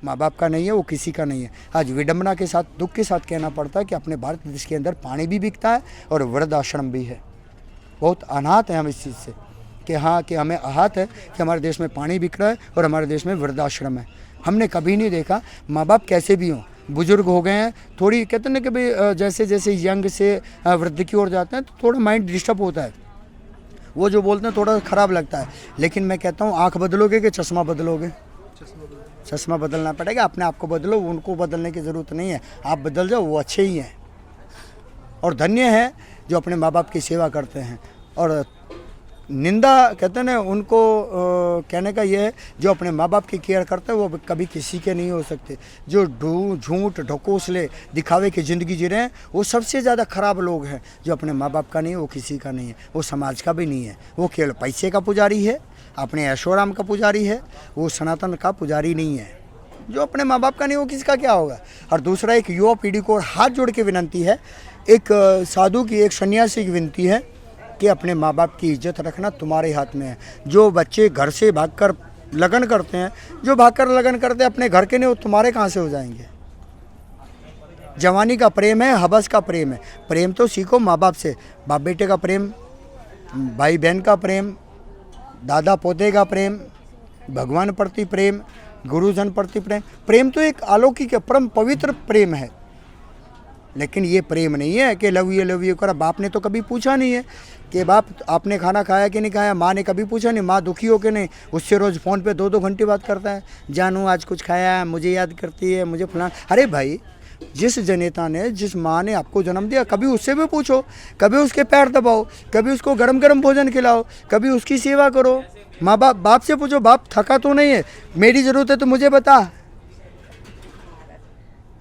माँ बाप का नहीं है, वो किसी का नहीं है। आज विडंबना के साथ, दुख के साथ कहना पड़ता है कि अपने भारत देश के अंदर पानी भी बिकता है और वृद्धाश्रम भी है। बहुत अनाथ है हम इस चीज़ से कि हाँ, कि हमें आहत है कि हमारे देश में पानी बिक रहा है और हमारे देश में वृद्धाश्रम है। हमने कभी नहीं देखा, माँ बाप कैसे भी हों, बुजुर्ग हो गए हैं, थोड़ी कहते हैं ना कि भाई जैसे जैसे यंग से वृद्धि की ओर जाते हैं तो थोड़ा माइंड डिस्टर्ब होता है, वो जो बोलते हैं थोड़ा ख़राब लगता है। लेकिन मैं कहता हूँ आँख बदलोगे कि चश्मा बदलोगे? चश्मा बदलना पड़ेगा। अपने आप को बदलो, उनको बदलने की ज़रूरत नहीं है। आप बदल जाओ, वो अच्छे ही हैं और धन्य है जो अपने माँ बाप की सेवा करते हैं। और निंदा कहते हैं ना उनको कहने का ये है, जो अपने माँ बाप की केयर करते हैं वो कभी किसी के नहीं हो सकते। जो झूठ ढकोसले दिखावे की ज़िंदगी जी रहे हैं वो सबसे ज़्यादा ख़राब लोग हैं। जो अपने माँ बाप का नहीं है वो किसी का नहीं है, वो समाज का भी नहीं है। वो केवल पैसे का पुजारी है, अपने ऐशोराम का पुजारी है, वो सनातन का पुजारी नहीं है। जो अपने माँ बाप का नहीं वो किसका क्या होगा। और दूसरा, एक युवा पीढ़ी को हाथ जोड़ के विनती है, एक साधु की, एक सन्यासी की विनती है कि अपने माँ बाप की इज्जत रखना तुम्हारे हाथ में है। जो बच्चे घर से भागकर लगन करते हैं, जो भागकर लगन करते हैं अपने घर के नहीं, वो तुम्हारे कहाँ से हो जाएंगे। जवानी का प्रेम है, हवस का प्रेम है। प्रेम तो सीखो माँ बाप से, बाप बेटे का प्रेम, भाई बहन का प्रेम, दादा पोते का प्रेम, भगवान प्रति प्रेम, गुरुजन प्रति प्रेम। प्रेम तो एक अलौकिक परम पवित्र प्रेम है। लेकिन ये प्रेम नहीं है कि लव यू करा। बाप ने तो कभी पूछा नहीं है कि बाप आपने खाना खाया कि नहीं खाया। माँ ने कभी पूछा नहीं, माँ दुखी हो के नहीं, उससे रोज़ फ़ोन पे 2-2 घंटे बात करता है। जानू आज कुछ खाया, मुझे याद करती है, मुझे फलाना। अरे भाई, जिस जनेता ने, जिस माँ ने आपको जन्म दिया, कभी उससे भी पूछो, कभी उसके पैर दबाओ, कभी उसको गरम गरम भोजन खिलाओ, कभी उसकी सेवा करो। माँ बाप से पूछो, बाप थका तो नहीं है, मेरी ज़रूरत है तो मुझे बता।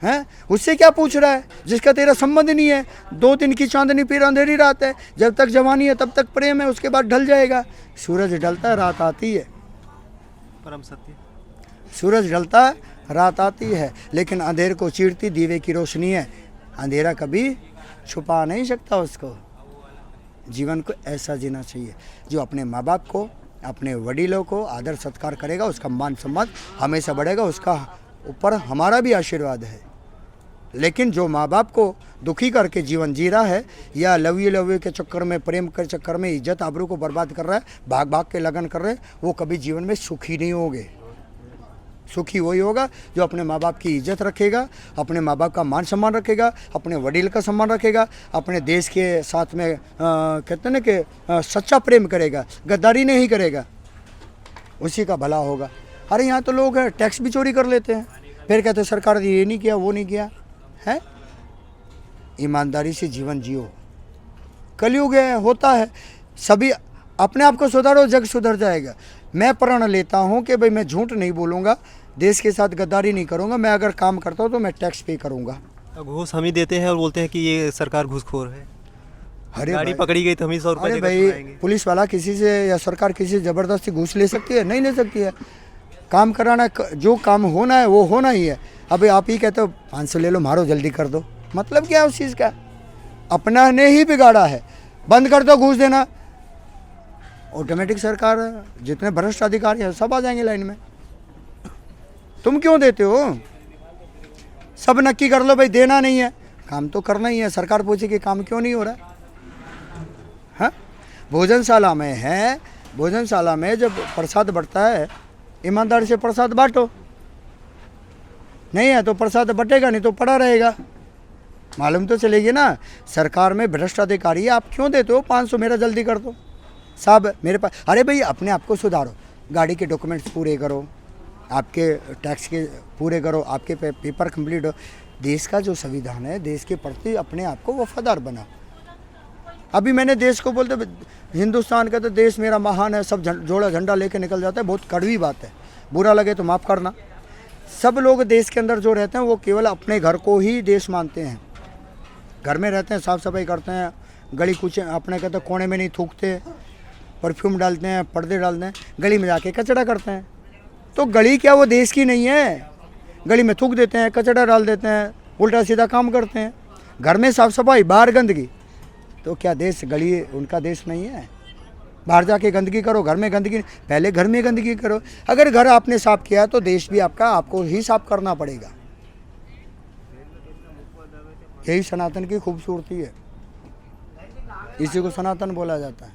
हैं, उससे क्या पूछ रहा है जिसका तेरा संबंध नहीं है। 2 दिन की चांदनी फिर अंधेरी रात है। जब तक जवानी है तब तक प्रेम है, उसके बाद ढल जाएगा। सूरज ढलता है, रात आती है, परम सत्य। सूरज ढलता है, रात आती है, लेकिन अंधेर को चीरती दीवे की रोशनी है। अंधेरा कभी छुपा नहीं सकता उसको। जीवन को ऐसा जीना चाहिए, जो अपने माँ बाप को, अपने वडीलों को आदर सत्कार करेगा, उसका मान सम्मान हमेशा बढ़ेगा, उसका ऊपर हमारा भी आशीर्वाद है। लेकिन जो माँ बाप को दुखी करके जीवन जी रहा है, या लव यू के चक्कर में, प्रेम के चक्कर में इज्जत आबरू को बर्बाद कर रहा है, भाग भाग के लगन कर रहे हैं, वो कभी जीवन में सुखी नहीं होंगे। सुखी वही होगा जो अपने माँ बाप की इज्जत रखेगा, अपने माँ बाप का मान सम्मान रखेगा, अपने वडील का सम्मान रखेगा, अपने देश के साथ में कहते हैं ना कि सच्चा प्रेम करेगा, गद्दारी नहीं करेगा, उसी का भला होगा। अरे यहाँ तो लोग टैक्स भी चोरी कर लेते हैं, फिर कहते हैं सरकार ने ये नहीं किया, वो नहीं किया है। ईमानदारी से जीवन जियो। कलयुग है, होता है। सभी अपने आप को सुधारो, जग सुधर जाएगा। मैं प्रण लेता हूँ कि भाई मैं झूठ नहीं बोलूँगा, देश के साथ गद्दारी नहीं करूँगा। मैं अगर काम करता हूँ तो मैं टैक्स पे करूँगा। घूस हम ही देते हैं और बोलते हैं कि ये सरकार घूसखोर है। अरे गाड़ी पकड़ी गई तो हम ही 100 रुपये अरे देकर भाई, छुड़ाएंगे। पुलिस वाला किसी से या सरकार किसी से ज़बरदस्ती घूस ले सकती है? नहीं ले सकती है। काम कराना, जो काम होना है वो होना ही है। अभी आप ही कहते हो 500 ले लो, मारो जल्दी कर दो, मतलब क्या है उस चीज़ का? अपना ने ही बिगाड़ा है। बंद कर दो घूस देना, ऑटोमेटिक सरकार, जितने भ्रष्ट अधिकारी हैं सब आ जाएंगे लाइन में। तुम क्यों देते हो? सब नक्की कर लो भाई, देना नहीं है, काम तो करना ही है। सरकार पूछे कि काम क्यों नहीं हो रहा? हाँ, भोजनशाला में है, भोजनशाला में जब प्रसाद बढ़ता है, ईमानदारी से प्रसाद बांटो। नहीं है तो प्रसाद बटेगा नहीं तो पड़ा रहेगा। मालूम तो चलेगी ना। सरकार में भ्रष्ट अधिकारी है, आप क्यों देते हो 500? मेरा जल्दी कर दो साहब, मेरे पास। अरे भाई, अपने आप को सुधारो, गाड़ी के डॉक्यूमेंट्स पूरे करो, आपके टैक्स के पूरे करो, आपके पेपर कंप्लीट हो। देश का जो संविधान है, देश के प्रति अपने आप को वफादार बनाओ। अभी मैंने देश को बोलते, हिंदुस्तान का तो देश मेरा महान है, सब जोड़ा झंडा लेके निकल जाता है। बहुत कड़वी बात है, बुरा लगे तो माफ़ करना। सब लोग देश के अंदर जो रहते हैं वो केवल अपने घर को ही देश मानते हैं। घर में रहते हैं, साफ़ सफाई करते हैं, गली कुछ अपने कहते कोने में नहीं थूकते, परफ्यूम डालते हैं, पर्दे डालते हैं, गली में जाके कचरा करते हैं। तो गली क्या वो देश की नहीं है? गली में थूक देते हैं, कचरा डाल देते हैं, उल्टा सीधा काम करते हैं। घर में साफ़ सफाई, बाहर गंदगी, तो क्या देश, गली उनका देश नहीं है? बाहर जाके गंदगी करो, घर में गंदगी पहले घर में गंदगी करो। अगर घर आपने साफ किया तो देश भी आपका आपको ही साफ करना पड़ेगा। यही सनातन की खूबसूरती है, इसी को सनातन बोला जाता है।